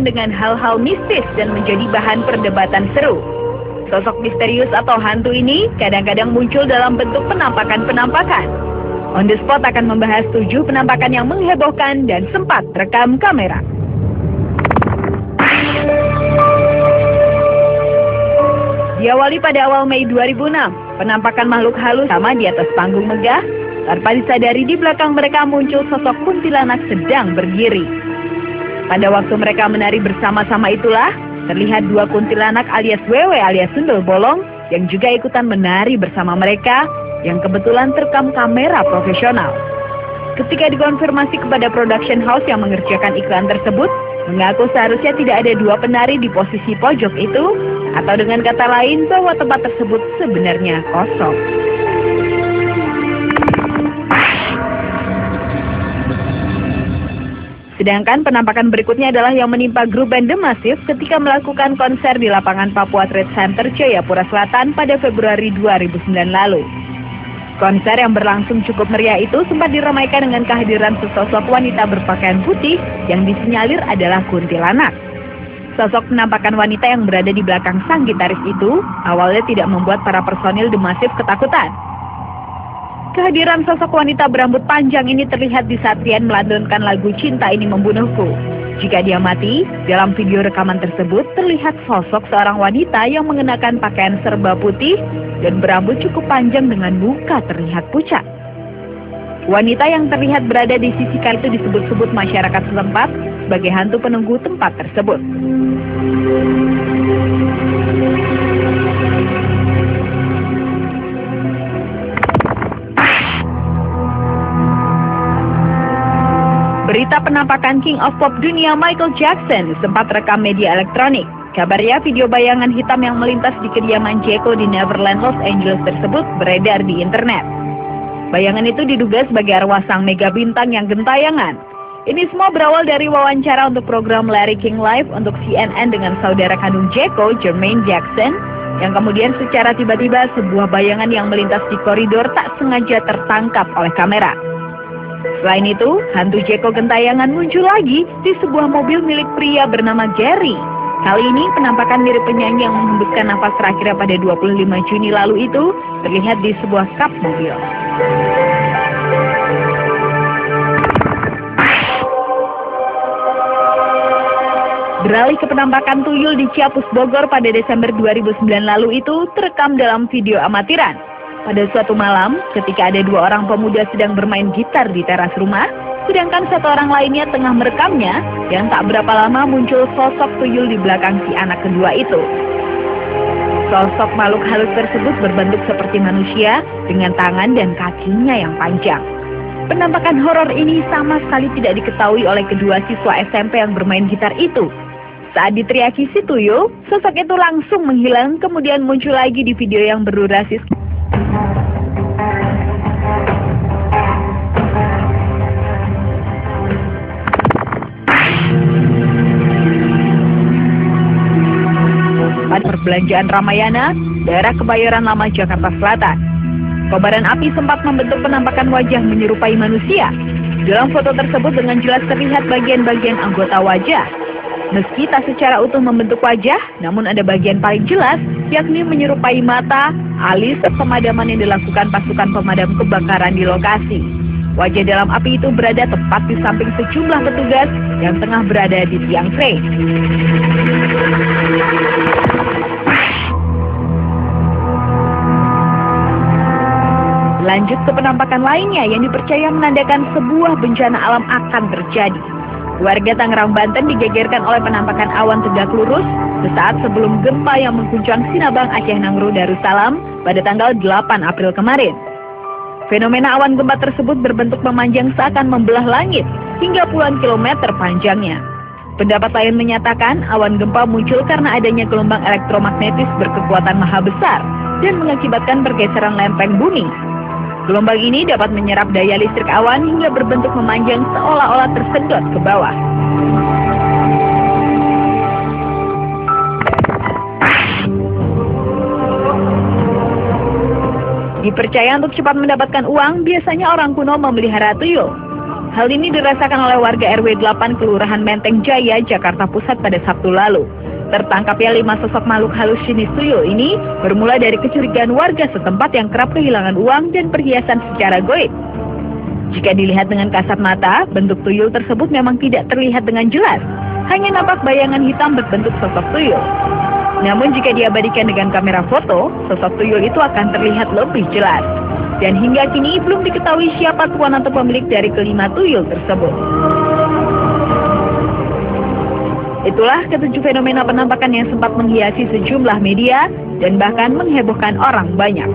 dengan hal-hal mistis dan menjadi bahan perdebatan seru. Sosok misterius atau hantu ini kadang-kadang muncul dalam bentuk penampakan-penampakan. On the Spot akan membahas 7 penampakan yang menghebohkan dan sempat rekam kamera. Diawali pada awal Mei 2006, penampakan makhluk halus sama di atas panggung megah. Tanpa disadari di belakang mereka muncul sosok kuntilanak sedang berdiri. Pada waktu mereka menari bersama-sama itulah, terlihat 2 kuntilanak alias wewe alias sundel bolong yang juga ikutan menari bersama mereka yang kebetulan terekam kamera profesional. Ketika dikonfirmasi kepada production house yang mengerjakan iklan tersebut, mengaku seharusnya tidak ada 2 penari di posisi pojok itu, atau dengan kata lain bahwa tempat tersebut sebenarnya kosong. Sedangkan penampakan berikutnya adalah yang menimpa grup band The Massive ketika melakukan konser di lapangan Papua Trade Center, Jayapura Selatan pada Februari 2009 lalu. Konser yang berlangsung cukup meriah itu sempat diramaikan dengan kehadiran sesosok wanita berpakaian putih yang disinyalir adalah kuntilanak. Sosok penampakan wanita yang berada di belakang sang gitaris itu awalnya tidak membuat para personil The Massive ketakutan. Kehadiran sosok wanita berambut panjang ini terlihat di saat Rian melantunkan lagu Cinta Ini Membunuhku. Jika dia mati, dalam video rekaman tersebut terlihat sosok seorang wanita yang mengenakan pakaian serba putih dan berambut cukup panjang dengan muka terlihat pucat. Wanita yang terlihat berada di sisi kanan itu disebut-sebut masyarakat setempat sebagai hantu penunggu tempat tersebut. Berita penampakan King of Pop dunia Michael Jackson sempat rekam media elektronik. Kabarnya video bayangan hitam yang melintas di kediaman Jeko di Neverland, Los Angeles tersebut beredar di internet. Bayangan itu diduga sebagai arwah sang mega bintang yang gentayangan. Ini semua berawal dari wawancara untuk program Larry King Live untuk CNN dengan saudara kandung Jeko, Jermaine Jackson, yang kemudian secara tiba-tiba sebuah bayangan yang melintas di koridor tak sengaja tertangkap oleh kamera. Selain itu, hantu Jeko gentayangan muncul lagi di sebuah mobil milik pria bernama Gary. Kali ini penampakan mirip penyanyi yang menghembuskan nafas terakhirnya pada 25 Juni lalu itu terlihat di sebuah kap mobil. Beralih ke penampakan tuyul di Ciapus, Bogor pada Desember 2009 lalu itu terekam dalam video amatiran. Pada suatu malam, ketika ada 2 orang pemuda sedang bermain gitar di teras rumah, sedangkan 1 orang lainnya tengah merekamnya, dan tak berapa lama muncul sosok tuyul di belakang si anak kedua itu. Sosok makhluk halus tersebut berbentuk seperti manusia dengan tangan dan kakinya yang panjang. Penampakan horor ini sama sekali tidak diketahui oleh kedua siswa SMP yang bermain gitar itu. Saat diteriaki si tuyul, sosok itu langsung menghilang, kemudian muncul lagi di video yang berdurasi perbelanjaan Ramayana, daerah Kebayoran Lama, Jakarta Selatan. Kobaran api sempat membentuk penampakan wajah menyerupai manusia. Dalam foto tersebut dengan jelas terlihat bagian-bagian anggota wajah. Meski tak secara utuh membentuk wajah, namun ada bagian paling jelas, yakni menyerupai mata, alis, pemadaman yang dilakukan pasukan pemadam kebakaran di lokasi. Wajah dalam api itu berada tepat di samping sejumlah petugas yang tengah berada di tiang crane. Lanjut ke penampakan lainnya yang dipercaya menandakan sebuah bencana alam akan terjadi. Warga Tangerang, Banten digegerkan oleh penampakan awan tegak lurus sesaat sebelum gempa yang mengguncang Sinabang, Aceh Nangro, Darussalam pada tanggal 8 April kemarin. Fenomena awan gempa tersebut berbentuk memanjang seakan membelah langit hingga puluhan kilometer panjangnya. Pendapat lain menyatakan awan gempa muncul karena adanya gelombang elektromagnetis berkekuatan maha besar dan mengakibatkan pergeseran lempeng bumi. Gelombang ini dapat menyerap daya listrik awan hingga berbentuk memanjang seolah-olah tersedot ke bawah. Dipercaya untuk cepat mendapatkan uang, biasanya orang kuno memelihara tuyul. Hal ini dirasakan oleh warga RW 8 Kelurahan Menteng Jaya, Jakarta Pusat pada Sabtu lalu. Tertangkapnya 5 sosok makhluk halus jenis tuyul ini bermula dari kecurigaan warga setempat yang kerap kehilangan uang dan perhiasan secara goib. Jika dilihat dengan kasat mata, bentuk tuyul tersebut memang tidak terlihat dengan jelas. Hanya nampak bayangan hitam berbentuk sosok tuyul. Namun jika diabadikan dengan kamera foto, sosok tuyul itu akan terlihat lebih jelas. Dan hingga kini belum diketahui siapa tuan atau pemilik dari kelima tuyul tersebut. Itulah ketujuh fenomena penampakan yang sempat menghiasi sejumlah media dan bahkan menghebohkan orang banyak.